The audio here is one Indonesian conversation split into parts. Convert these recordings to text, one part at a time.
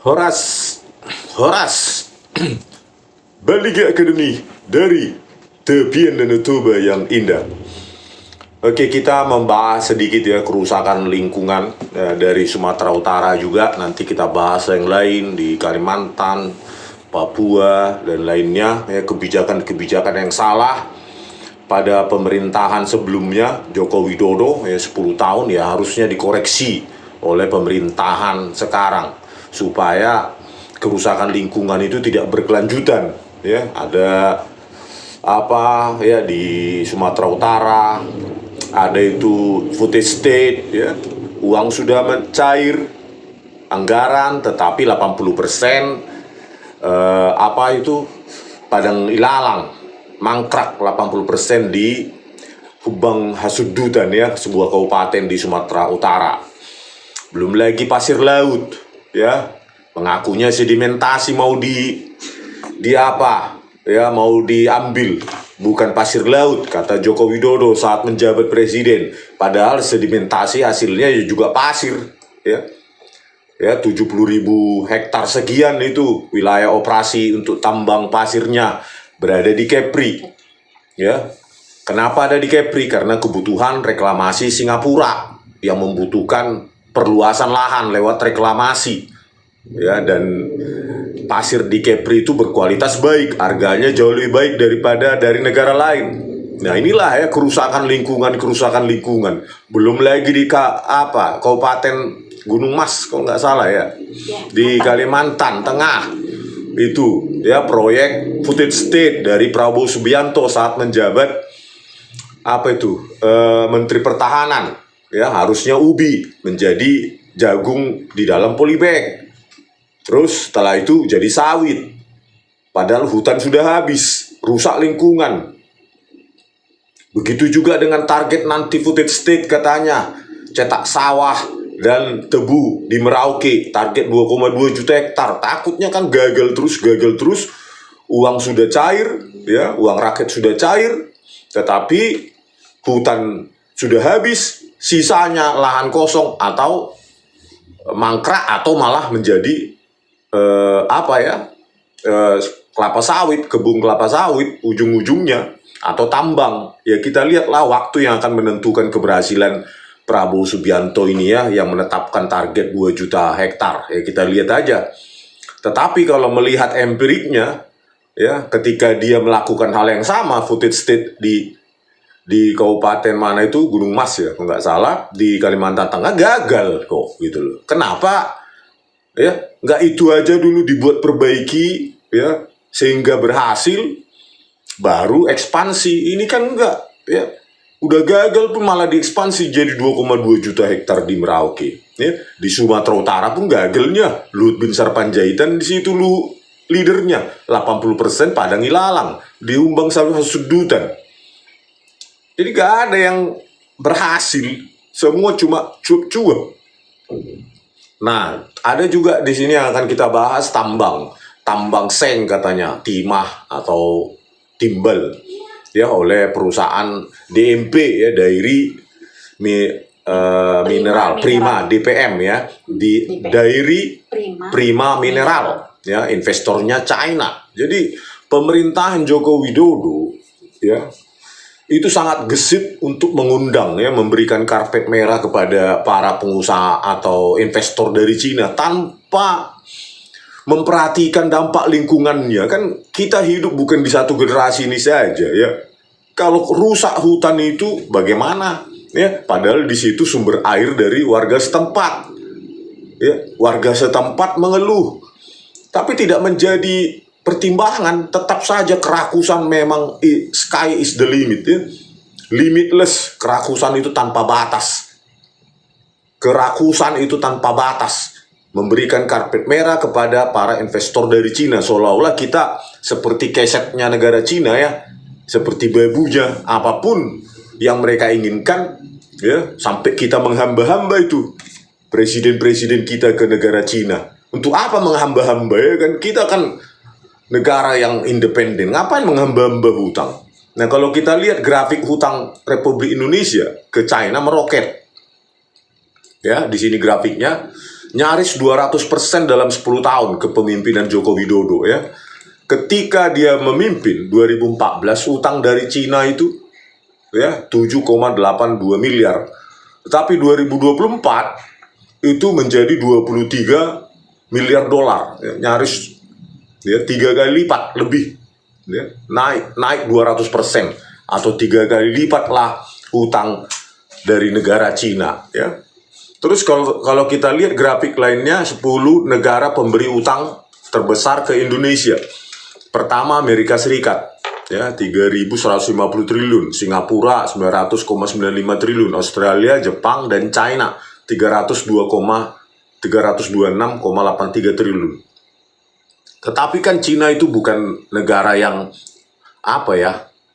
Horas, Horas, Baliga Academy dari tepian Danau Toba yang indah. Oke, kita membahas sedikit ya kerusakan lingkungan dari Sumatera Utara juga. Nanti kita bahas yang lain di Kalimantan, Papua, dan lainnya. Ya, kebijakan-kebijakan yang salah pada pemerintahan sebelumnya Joko Widodo ya 10 tahun ya harusnya dikoreksi oleh pemerintahan sekarang supaya kerusakan lingkungan itu tidak berkelanjutan ya. Ada apa ya di Sumatera Utara, ada itu footage state ya, uang sudah mencair anggaran tetapi 80% apa itu Padang Ilalang mangkrak 80% di Hubang Hasudutan ya, sebuah kabupaten di Sumatera Utara. Belum lagi pasir laut ya, mengakunya sedimentasi mau di apa ya, mau diambil, bukan pasir laut kata Joko Widodo saat menjabat presiden, padahal sedimentasi hasilnya juga pasir ya. Ya, 70.000 hektar sekian itu wilayah operasi untuk tambang pasirnya berada di Kepri ya. Kenapa ada di Kepri? Karena kebutuhan reklamasi Singapura yang membutuhkan perluasan lahan lewat reklamasi ya, dan pasir di Kepri itu berkualitas baik, harganya jauh lebih baik daripada dari negara lain. Nah, inilah ya kerusakan lingkungan. Belum lagi di Kabupaten Gunung Mas kalau nggak salah ya, di Kalimantan Tengah itu ya, proyek footage state dari Prabowo Subianto saat menjabat Menteri Pertahanan ya, harusnya ubi menjadi jagung di dalam polybag. Terus setelah itu jadi sawit. Padahal hutan sudah habis, rusak lingkungan. Begitu juga dengan target nanti footage state katanya, cetak sawah dan tebu di Merauke, target 2,2 juta hektar. Takutnya kan gagal terus. Uang sudah cair, ya, uang rakyat sudah cair, tetapi hutan sudah habis, sisanya lahan kosong atau mangkrak atau malah menjadi kelapa sawit, kebun kelapa sawit ujung-ujungnya, atau tambang. Ya kita lihatlah waktu yang akan menentukan keberhasilan Prabowo Subianto ini ya, yang menetapkan target 2 juta hektar. Ya kita lihat aja. Tetapi kalau melihat empiriknya ya, ketika dia melakukan hal yang sama, footage state di kabupaten mana itu, Gunung Mas ya kalau nggak salah, di Kalimantan Tengah, gagal kok gitu loh. Kenapa? Ya, nggak itu aja dulu dibuat perbaiki ya sehingga berhasil, baru ekspansi. Ini kan enggak ya, udah gagal pun malah diekspansi jadi 2,2 juta hektar di Merauke ya. Di Sumatera Utara pun gagalnya, Luhut Binsar Panjaitan di situ leadernya, 80% Padang Ilalang, di Hubang Hasudutan. Jadi gak ada yang berhasil, semua cuma cuap-cuap. Nah, ada juga di sini yang akan kita bahas tambang seng katanya, timah atau timbal ya, oleh perusahaan DMP ya, Dairi Mineral Prima DPM ya, di Dairi Prima Mineral ya, investornya China. Jadi pemerintahan Joko Widodo ya itu sangat gesit untuk mengundang ya, memberikan karpet merah kepada para pengusaha atau investor dari Cina tanpa memperhatikan dampak lingkungannya. Kan kita hidup bukan di satu generasi ini saja ya. Kalau rusak hutan itu bagaimana ya? Padahal di situ sumber air dari warga setempat. Ya, warga setempat mengeluh, tapi tidak menjadi pertimbangan. Tetap saja kerakusan memang sky is the limit ya. Limitless, kerakusan itu tanpa batas. Kerakusan itu tanpa batas. Memberikan karpet merah kepada para investor dari Cina, seolah-olah kita seperti kesetnya negara Cina ya, seperti babunya, apapun yang mereka inginkan ya, sampai kita menghamba-hamba itu presiden-presiden kita ke negara Cina. Untuk apa menghamba-hamba ya, kan kita kan negara yang independen, ngapain menghamba-hamba hutang? Nah, kalau kita lihat grafik hutang Republik Indonesia ke China meroket. Ya, di sini grafiknya nyaris 200% dalam 10 tahun kepemimpinan Joko Widodo ya. Ketika dia memimpin 2014, utang dari Cina itu ya 7,82 miliar. Tetapi 2024 itu menjadi 23 miliar dolar, ya, nyaris ya 3 kali lipat lebih. Ya, naik 200% atau 3 kali lipat lah utang dari negara Cina ya. Terus kalau kita lihat grafik lainnya, 10 negara pemberi utang terbesar ke Indonesia. Pertama Amerika Serikat ya 3.150 triliun, Singapura 900,95 triliun, Australia, Jepang dan China 326,83 triliun. Tetapi kan Cina itu bukan negara yang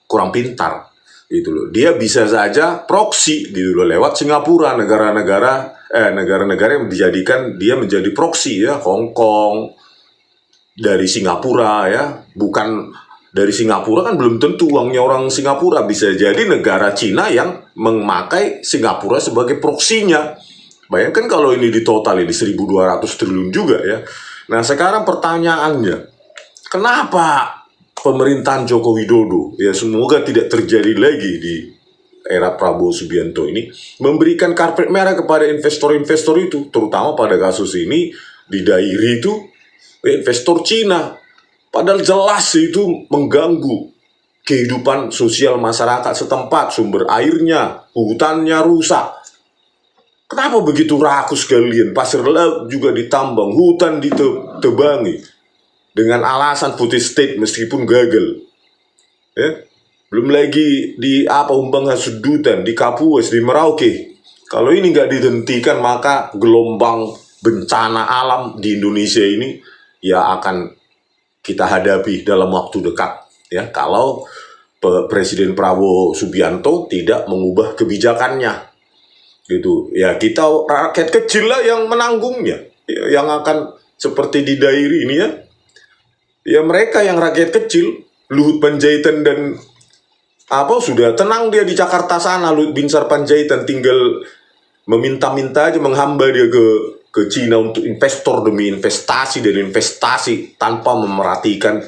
kurang pintar gitu loh. Dia bisa saja proksi gitu loh lewat Singapura, negara-negara yang dijadikan dia menjadi proksi ya, Hong Kong dari Singapura ya. Bukan dari Singapura kan belum tentu uangnya orang Singapura, bisa jadi negara Cina yang memakai Singapura sebagai proksinya. Bayangkan kalau ini ditotal ini 1.200 triliun juga ya. Nah sekarang pertanyaannya, kenapa pemerintahan Joko Widodo, ya semoga tidak terjadi lagi di era Prabowo Subianto ini, memberikan karpet merah kepada investor-investor itu, terutama pada kasus ini di Dairi itu investor Cina, padahal jelas itu mengganggu kehidupan sosial masyarakat setempat, sumber airnya, hutannya rusak. Kenapa begitu rakus kalian? Pasir laut juga ditambang, hutan ditebangi dengan alasan footage state meskipun gagal. Ya, belum lagi di Umbang Hasudutan, di Kapuas, di Merauke. Kalau ini nggak dihentikan, maka gelombang bencana alam di Indonesia ini ya akan kita hadapi dalam waktu dekat. Ya, kalau Presiden Prabowo Subianto tidak mengubah kebijakannya. Gitu ya, kita rakyat kecil lah yang menanggungnya ya, yang akan seperti di Dairi ini ya mereka yang rakyat kecil. Luhut Panjaitan dan sudah tenang dia di Jakarta sana. Luhut Binsar Panjaitan tinggal meminta-minta aja, menghamba dia ke Cina untuk investor demi investasi dan investasi tanpa memerhatikan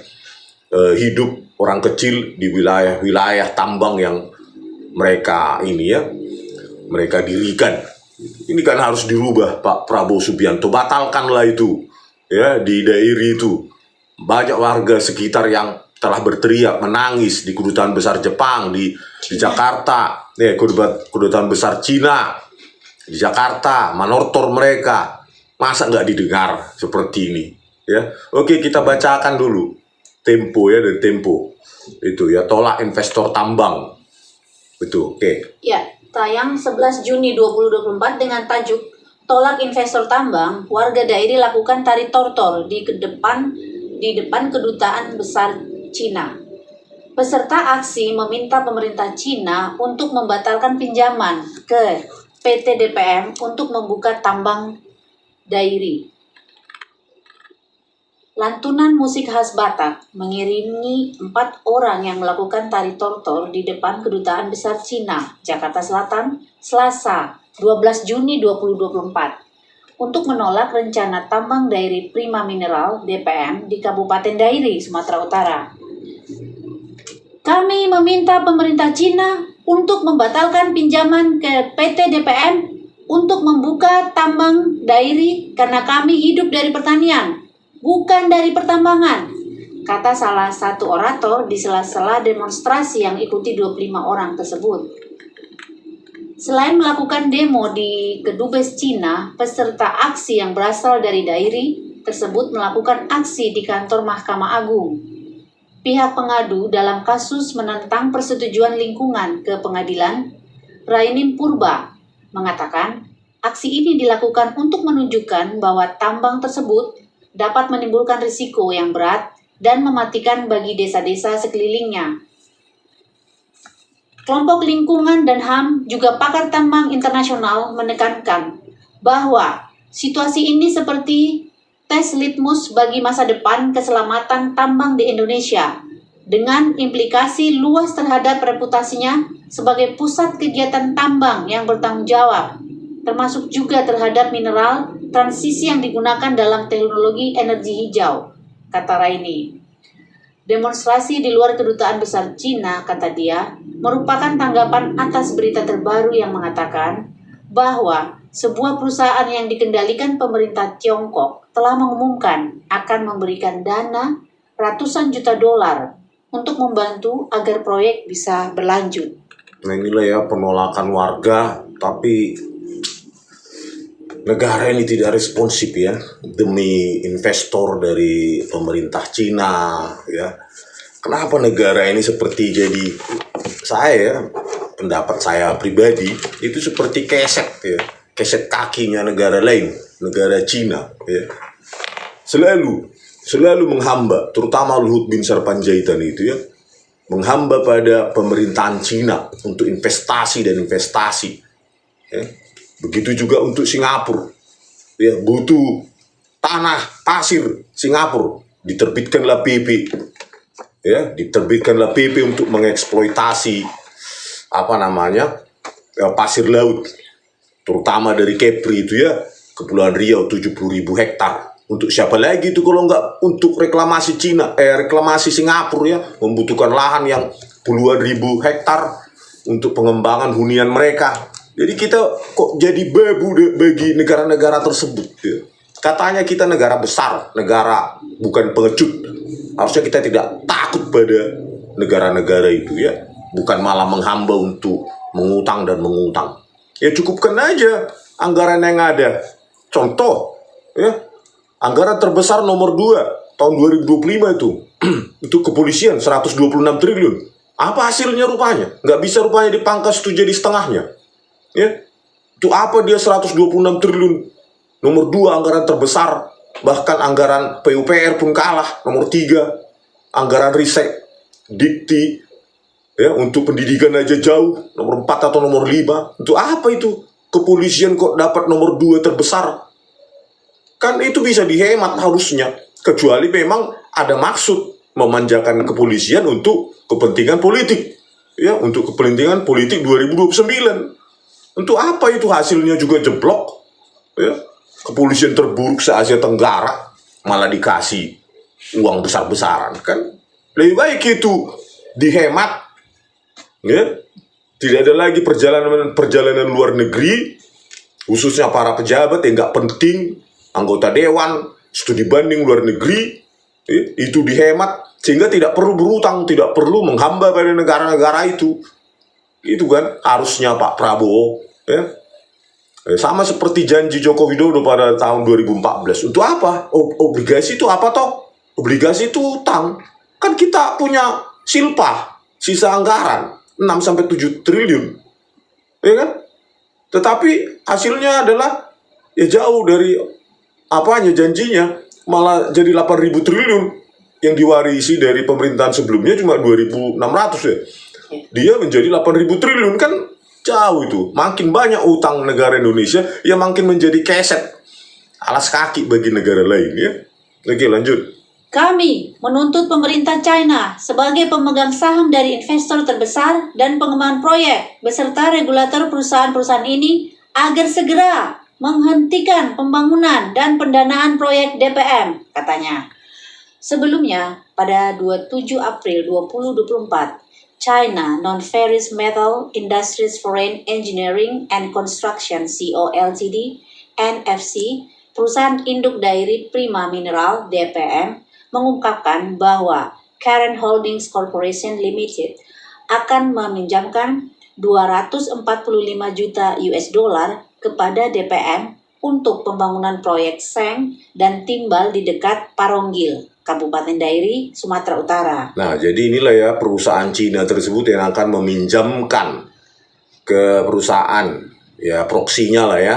hidup orang kecil di wilayah-wilayah tambang yang mereka dirikan. Ini kan harus dirubah, Pak Prabowo Subianto. Batalkanlah itu ya. Di Dairi itu banyak warga sekitar yang telah berteriak menangis di kedutaan besar Jepang di Jakarta, kedutaan besar Cina di Jakarta, manortor mereka. Masa nggak didengar seperti ini ya? Oke, kita bacakan dulu Tempo ya, dari Tempo itu ya, tolak investor tambang itu. Oke ya, tayang 11 Juni 2024 dengan tajuk Tolak Investor Tambang, warga Dairi lakukan tari tortor di depan kedutaan besar Cina. Peserta aksi meminta pemerintah Cina untuk membatalkan pinjaman ke PT DPM untuk membuka tambang Dairi. Lantunan musik khas Batak mengiringi 4 orang yang melakukan tari tortor di depan Kedutaan Besar Cina, Jakarta Selatan, Selasa, 12 Juni 2024, untuk menolak rencana tambang Dairi Prima Mineral (DPM) di Kabupaten Dairi, Sumatera Utara. Kami meminta pemerintah Cina untuk membatalkan pinjaman ke PT DPM untuk membuka tambang Dairi karena kami hidup dari pertanian, bukan dari pertambangan, kata salah satu orator di sela-sela demonstrasi yang ikuti 25 orang tersebut. Selain melakukan demo di Kedubes Cina, peserta aksi yang berasal dari Dairi tersebut melakukan aksi di kantor Mahkamah Agung. Pihak pengadu dalam kasus menentang persetujuan lingkungan ke pengadilan, Rainim Purba, mengatakan aksi ini dilakukan untuk menunjukkan bahwa tambang tersebut dapat menimbulkan risiko yang berat dan mematikan bagi desa-desa sekelilingnya. Kelompok lingkungan dan HAM juga pakar tambang internasional menekankan bahwa situasi ini seperti tes litmus bagi masa depan keselamatan tambang di Indonesia, dengan implikasi luas terhadap reputasinya sebagai pusat kegiatan tambang yang bertanggung jawab, termasuk juga terhadap mineral transisi yang digunakan dalam teknologi energi hijau, kata Raini. Demonstrasi di luar kedutaan besar Cina, kata dia, merupakan tanggapan atas berita terbaru yang mengatakan bahwa sebuah perusahaan yang dikendalikan pemerintah Tiongkok telah mengumumkan akan memberikan dana ratusan juta dolar untuk membantu agar proyek bisa berlanjut. Nah inilah ya penolakan warga, tapi negara ini tidak responsif ya demi investor dari pemerintah Cina ya. Kenapa negara ini seperti jadi pendapat saya pribadi itu seperti keset ya, keset kakinya negara lain, negara Cina ya. Selalu menghamba, terutama Luhut bin Sarpanjaitan itu ya, menghamba pada pemerintahan Cina untuk investasi dan investasi ya. Begitu juga untuk Singapura ya, butuh tanah pasir Singapura, diterbitkanlah PP ya, diterbitkanlah PP untuk mengeksploitasi pasir laut, terutama dari Kepri itu ya, Kepulauan Riau 70.000 hektar. Untuk siapa lagi itu kalau nggak untuk reklamasi reklamasi Singapura ya, membutuhkan lahan yang puluhan ribu hektar untuk pengembangan hunian mereka. Jadi kita kok jadi bebu bagi negara-negara tersebut ya. Katanya kita negara besar, negara bukan pengecut. Harusnya kita tidak takut pada negara-negara itu ya, bukan malah menghamba untuk mengutang dan mengutang. Ya cukupkan aja anggaran yang ada. Contoh ya, anggaran terbesar nomor 2 tahun 2025 itu untuk kepolisian 126 triliun. Apa hasilnya rupanya? Nggak bisa rupanya dipangkas itu jadi setengahnya. Ya, itu apa dia 126 triliun? Nomor 2 anggaran terbesar, bahkan anggaran PUPR pun kalah. Nomor 3 anggaran riset dikti ya, untuk pendidikan aja jauh nomor 4 atau nomor 5. Untuk apa itu? Kepolisian kok dapat nomor 2 terbesar? Kan itu bisa dihemat harusnya, kecuali memang ada maksud memanjakan kepolisian untuk kepentingan politik ya, untuk kepentingan politik 2029. Untuk apa itu hasilnya juga jeblok ya, kepolisian terburuk se-Asia Tenggara malah dikasih uang besar-besaran. Kan lebih baik itu dihemat ya, tidak ada lagi perjalanan luar negeri, khususnya para pejabat yang nggak penting, anggota dewan, studi banding luar negeri, itu dihemat sehingga tidak perlu berutang, tidak perlu menghamba pada negara-negara itu. Itu kan harusnya Pak Prabowo ya. Sama seperti janji Joko Widodo pada tahun 2014. Untuk apa? Obligasi itu apa toh? Obligasi itu utang. Kan kita punya silpa, sisa anggaran 6-7 triliun. Ya kan? Tetapi hasilnya adalah ya jauh dari janjinya, malah jadi 8.000 triliun yang diwarisi dari pemerintahan sebelumnya cuma 2.600 ya. Dia menjadi 8.000 triliun, kan jauh itu. Makin banyak utang negara Indonesia, ya makin menjadi keset, alas kaki bagi negara lain ya. Oke, lanjut. Kami menuntut pemerintah China sebagai pemegang saham dari investor terbesar dan pengembangan proyek beserta regulator perusahaan-perusahaan ini agar segera menghentikan pembangunan dan pendanaan proyek DPM, katanya. Sebelumnya, pada 27 April 2024, China Non-Ferrous Metal Industries Foreign Engineering and Construction Co. Ltd. NFC, perusahaan induk dari Prima Mineral DPM, mengungkapkan bahwa Karen Holdings Corporation Limited akan meminjamkan 245 juta US dollar kepada DPM untuk pembangunan proyek seng dan timbal di dekat Paronggil, Kabupaten Dairi, Sumatera Utara. Nah, jadi inilah ya perusahaan Cina tersebut yang akan meminjamkan ke perusahaan ya proksinya lah ya,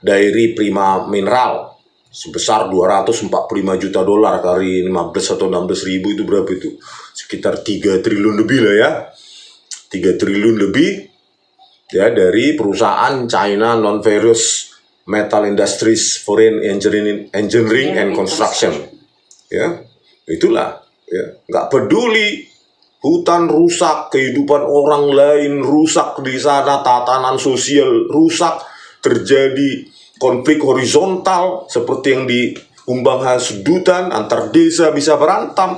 Dairi Prima Mineral sebesar 245 juta dolar kali 15 atau 16 ribu itu berapa itu? Sekitar 3 triliun lebih lah ya. 3 triliun lebih ya dari perusahaan China Non-Ferrous Metal Industries Foreign Engineering and Construction. Ya, itulah ya, nggak peduli hutan rusak, kehidupan orang lain rusak di sana, tatanan sosial rusak, terjadi konflik horizontal seperti yang di Umbang Hasudutan, antar desa bisa berantem,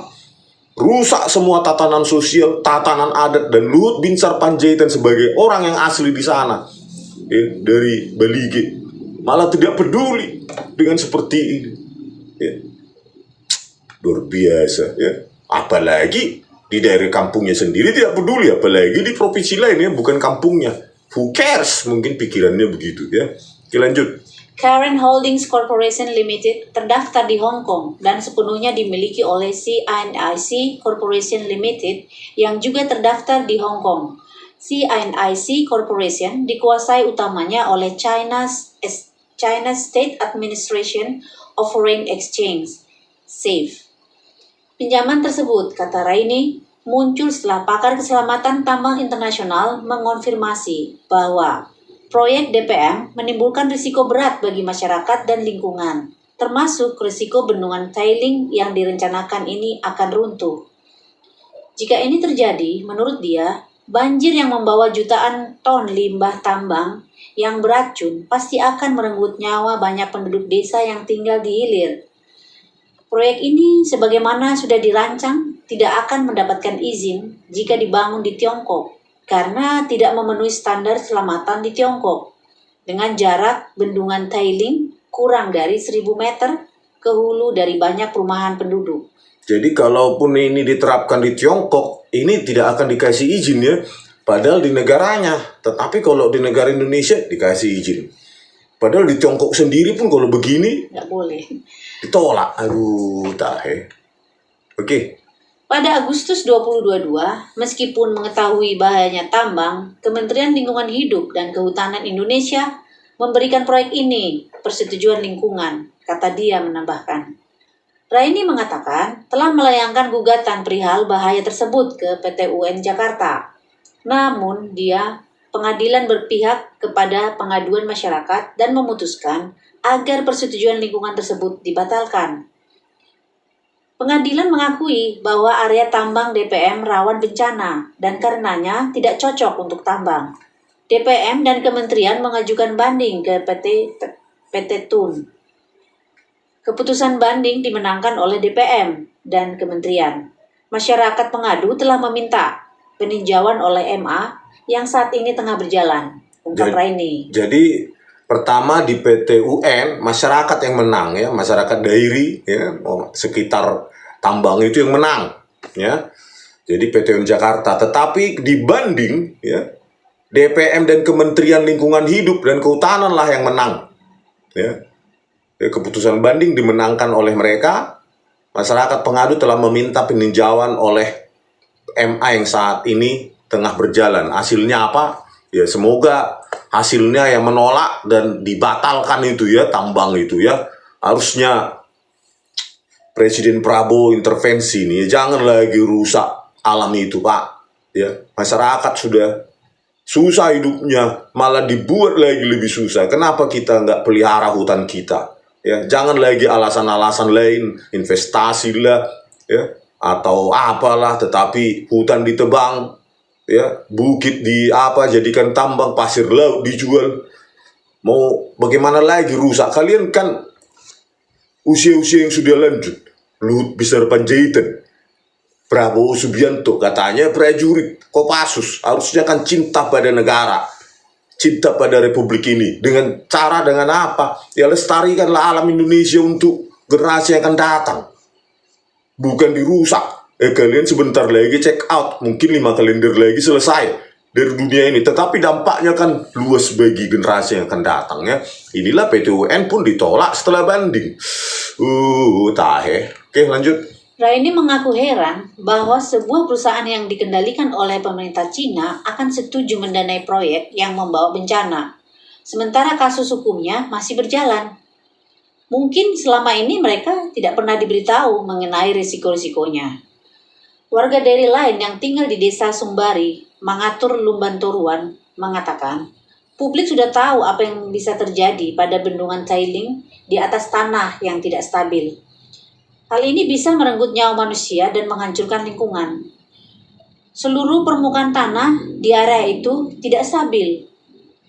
rusak semua tatanan sosial, tatanan adat, dan Luhut Binsar Panjaitan sebagai orang yang asli di sana, ya, dari Balige, malah tidak peduli dengan seperti ini. Ya. Luar biasa, ya. Apalagi di daerah kampungnya sendiri tidak peduli, apalagi di provinsi lain, ya, bukan kampungnya. Who cares? Mungkin pikirannya begitu, ya. Oke, lanjut. Karen Holdings Corporation Limited terdaftar di Hong Kong dan sepenuhnya dimiliki oleh CINIC Corporation Limited yang juga terdaftar di Hong Kong. CINIC Corporation dikuasai utamanya oleh China State Administration of Foreign Exchange, SAFE. Pinjaman tersebut, kata Raini, muncul setelah pakar keselamatan tambang internasional mengonfirmasi bahwa proyek DPM menimbulkan risiko berat bagi masyarakat dan lingkungan, termasuk risiko bendungan tailing yang direncanakan ini akan runtuh. Jika ini terjadi, menurut dia, banjir yang membawa jutaan ton limbah tambang yang beracun pasti akan merenggut nyawa banyak penduduk desa yang tinggal di hilir. Proyek ini sebagaimana sudah dirancang tidak akan mendapatkan izin jika dibangun di Tiongkok karena tidak memenuhi standar keselamatan di Tiongkok dengan jarak bendungan tailing kurang dari 1.000 meter ke hulu dari banyak perumahan penduduk. Jadi kalaupun ini diterapkan di Tiongkok, ini tidak akan dikasih izin, ya, padahal di negaranya. Tetapi kalau di negara Indonesia dikasih izin. Padahal di Tiongkok sendiri pun kalau begini nggak boleh. Ditolak. Aduh, tahe. Oke. Pada Agustus 2022, meskipun mengetahui bahayanya tambang, Kementerian Lingkungan Hidup dan Kehutanan Indonesia memberikan proyek ini persetujuan lingkungan, kata dia menambahkan. Raini mengatakan telah melayangkan gugatan perihal bahaya tersebut ke PT UN Jakarta. Namun, pengadilan berpihak kepada pengaduan masyarakat dan memutuskan agar persetujuan lingkungan tersebut dibatalkan. Pengadilan mengakui bahwa area tambang DPM rawan bencana dan karenanya tidak cocok untuk tambang. DPM dan kementerian mengajukan banding ke PT Tun. Keputusan banding dimenangkan oleh DPM dan kementerian. Masyarakat pengadu telah meminta peninjauan oleh MA yang saat ini tengah berjalan, ungkap Raini. Jadi pertama di PT UN masyarakat yang menang, ya, masyarakat dairi, ya, sekitar tambang itu yang menang, ya. Jadi PT UN Jakarta, tetapi dibanding, ya, DPM dan Kementerian Lingkungan Hidup dan Kehutanan lah yang menang, ya. Keputusan banding dimenangkan oleh mereka. Masyarakat pengadu telah meminta peninjauan oleh MA yang saat ini tengah berjalan. Hasilnya apa? Ya semoga hasilnya yang menolak dan dibatalkan itu, ya, tambang itu, ya. Harusnya Presiden Prabowo intervensi nih, jangan lagi rusak alam itu, Pak. Ya, masyarakat sudah susah hidupnya, malah dibuat lagi lebih susah. Kenapa kita nggak pelihara hutan kita? Ya, jangan lagi alasan-alasan lain, investasi lah, ya, atau apalah, tetapi hutan ditebang, ya, bukit jadikan tambang, pasir laut dijual. Mau bagaimana lagi rusak? Kalian kan usia-usia yang sudah lanjut. Luhut Binsar Panjaitan, Prabowo Subianto katanya prajurit Kopassus, harusnya kan cinta pada negara, cinta pada republik ini. Dengan apa? Ya lestarikanlah alam Indonesia untuk generasi yang akan datang, bukan dirusak. Kalian sebentar lagi check out, mungkin 5 kalender lagi selesai dari dunia ini, tetapi dampaknya kan luas bagi generasi yang akan datang, ya. Inilah PT UN pun ditolak setelah banding. Tahe. Oke, lanjut. Raini mengaku heran bahwa sebuah perusahaan yang dikendalikan oleh pemerintah Cina akan setuju mendanai proyek yang membawa bencana, sementara kasus hukumnya masih berjalan. Mungkin selama ini mereka tidak pernah diberitahu mengenai risiko-risikonya. Warga daerah lain yang tinggal di desa Sumbari, Mangatur Lumban Toruan, mengatakan publik sudah tahu apa yang bisa terjadi pada bendungan tailing di atas tanah yang tidak stabil. Hal ini bisa merenggut nyawa manusia dan menghancurkan lingkungan. Seluruh permukaan tanah di area itu tidak stabil.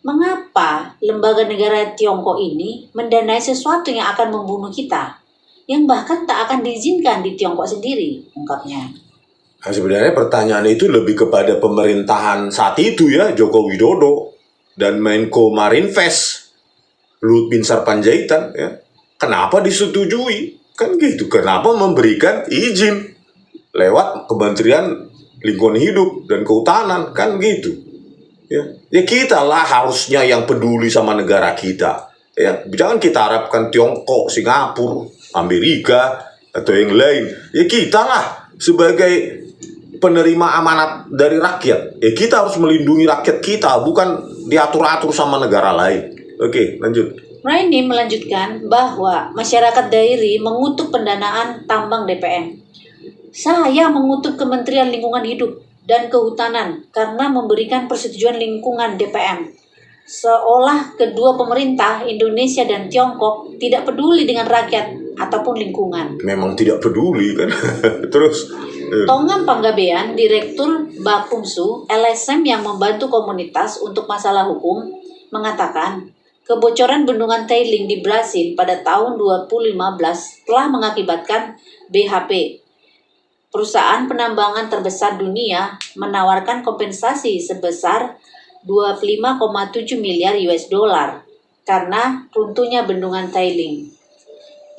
Mengapa lembaga negara Tiongkok ini mendanai sesuatu yang akan membunuh kita, yang bahkan tak akan diizinkan di Tiongkok sendiri, ungkapnya. Nah, sebenarnya pertanyaan itu lebih kepada pemerintahan saat itu ya, Joko Widodo dan Menko Marinvest Luhut Binsar Panjaitan ya. Kenapa disetujui? Kan gitu. Kenapa memberikan izin lewat Kementerian Lingkungan Hidup dan Kehutanan, kan gitu. Ya kita lah harusnya yang peduli sama negara kita. Ya, jangan kita harapkan Tiongkok, Singapura, Amerika atau yang lain. Ya kita lah sebagai penerima amanat dari rakyat. Ya kita harus melindungi rakyat kita, bukan diatur-atur sama negara lain. Oke, lanjut. Raini melanjutkan bahwa masyarakat dairi mengutuk pendanaan tambang DPM. Saya mengutuk Kementerian Lingkungan Hidup dan Kehutanan karena memberikan persetujuan lingkungan DPM. Seolah kedua pemerintah Indonesia dan Tiongkok tidak peduli dengan rakyat ataupun lingkungan. Memang tidak peduli kan. Terus Tongam Panggabean, Direktur Bapumsu, LSM yang membantu komunitas untuk masalah hukum, mengatakan kebocoran bendungan tailing di Brasil pada tahun 2015 telah mengakibatkan BHP, perusahaan penambangan terbesar dunia, menawarkan kompensasi sebesar 25,7 miliar US dollar karena runtuhnya bendungan tailing.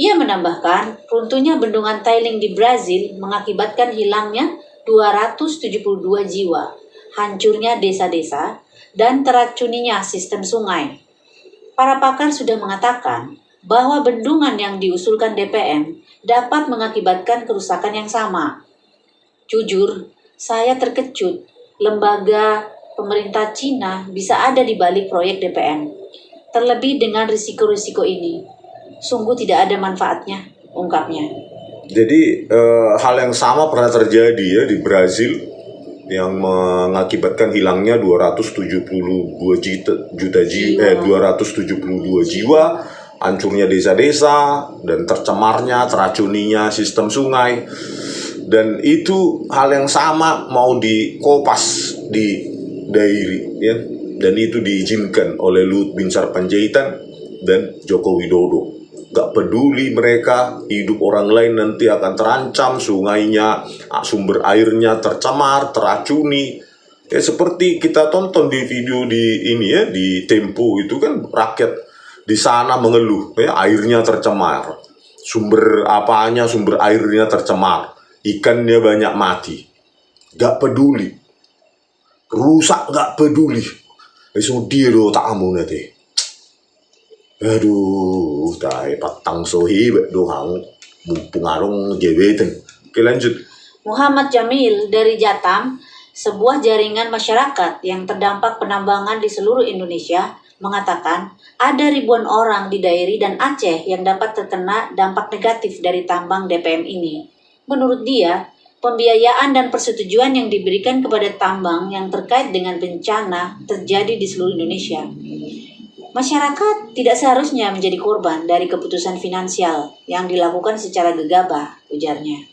Ia menambahkan, runtuhnya bendungan tailing di Brasil mengakibatkan hilangnya 272 jiwa, hancurnya desa-desa, dan teracuninya sistem sungai. Para pakar sudah mengatakan bahwa bendungan yang diusulkan DPM dapat mengakibatkan kerusakan yang sama. Jujur, saya terkejut lembaga pemerintah Cina bisa ada di balik proyek DPM. Terlebih dengan risiko-risiko ini. Sungguh tidak ada manfaatnya, ungkapnya. jadi hal yang sama pernah terjadi ya di Brasil yang mengakibatkan hilangnya 272 jiwa, hancurnya desa-desa dan tercemarnya, teracuninya sistem sungai. Dan itu hal yang sama mau dikopas di dairi ya. Dan itu diizinkan oleh Luhut Binsar Panjaitan dan Joko Widodo. Gak peduli mereka, hidup orang lain nanti akan terancam, sungainya, sumber airnya tercemar, teracuni. Ya seperti kita tonton di video di ini ya, di Tempo itu kan rakyat di sana mengeluh, ya airnya tercemar. Sumber airnya tercemar. Ikannya banyak mati. Gak peduli. Rusak gak peduli. Itu dia do tak amu nanti. Aduh, tai patang sohi doang mumpung arung jewetan. Oke lanjut. Muhammad Jamil dari Jatam, sebuah jaringan masyarakat yang terdampak penambangan di seluruh Indonesia, mengatakan ada ribuan orang di Dairi dan Aceh yang dapat terkena dampak negatif dari tambang DPM ini. Menurut dia, pembiayaan dan persetujuan yang diberikan kepada tambang yang terkait dengan bencana terjadi di seluruh Indonesia. Masyarakat tidak seharusnya menjadi korban dari keputusan finansial yang dilakukan secara gegabah, ujarnya.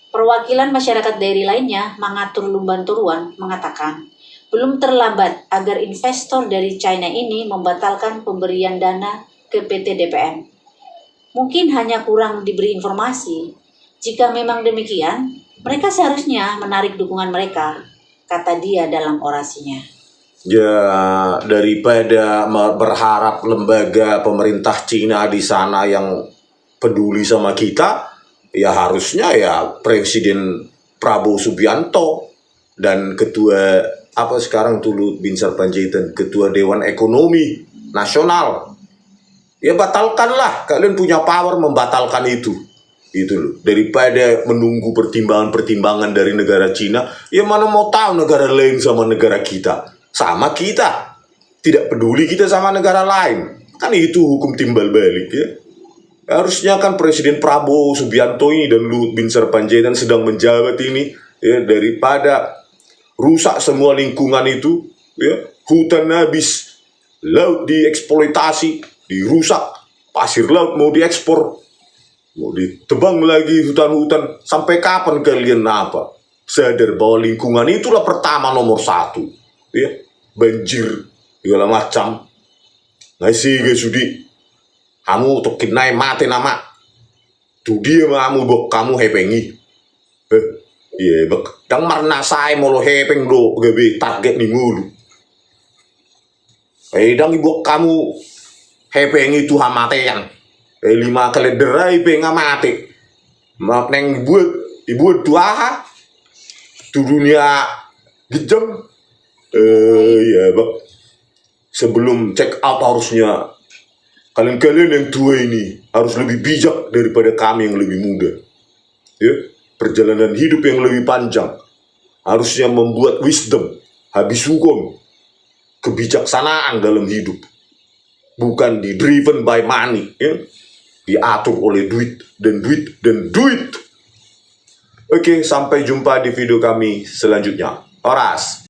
Perwakilan masyarakat daerah lainnya, Mangatur Lumban Turuan, mengatakan, belum terlambat agar investor dari China ini membatalkan pemberian dana ke PT DPM. Mungkin hanya kurang diberi informasi. Jika memang demikian, mereka seharusnya menarik dukungan mereka, kata dia dalam orasinya. Ya daripada berharap lembaga pemerintah Cina di sana yang peduli sama kita, ya harusnya ya Presiden Prabowo Subianto dan Ketua sekarang Luhut Binsar Panjaitan, Ketua Dewan Ekonomi Nasional. Ya batalkanlah, kalian punya power membatalkan itu. Itu loh. Daripada menunggu pertimbangan-pertimbangan dari negara Cina, ya mana mau tahu negara lain sama negara kita. Sama kita, tidak peduli kita sama negara lain. Kan itu hukum timbal balik ya. Harusnya kan Presiden Prabowo Subianto ini dan Luhut Binsar Panjaitan sedang menjabat ini ya, daripada rusak semua lingkungan itu ya, hutan habis, laut dieksploitasi, dirusak, pasir laut mau diekspor, mau ditebang lagi hutan-hutan. Sampai kapan kalian sadar bahwa lingkungan itulah pertama nomor satu ya. Banjir segala macam. Ngasih ke sudi. Kamu tokin naik mati nama. Judi sama kamu bok kamu hepengi. Iya bek. Dang marna saya molo hepeng do gabe target nih mulu. Dang ibu kamu hepengi tuh hamatean. 5 kali derai penga mati. Mak neng ibu tua. Tu dunia gejam. Ya bak. Sebelum check out harusnya kalian yang tua ini harus lebih bijak daripada kami yang lebih muda. Ya, perjalanan hidup yang lebih panjang harusnya membuat wisdom, habis hukum, kebijaksanaan dalam hidup. Bukan di driven by money, ya. Diatur oleh duit dan duit dan duit. Oke, sampai jumpa di video kami selanjutnya. Horas.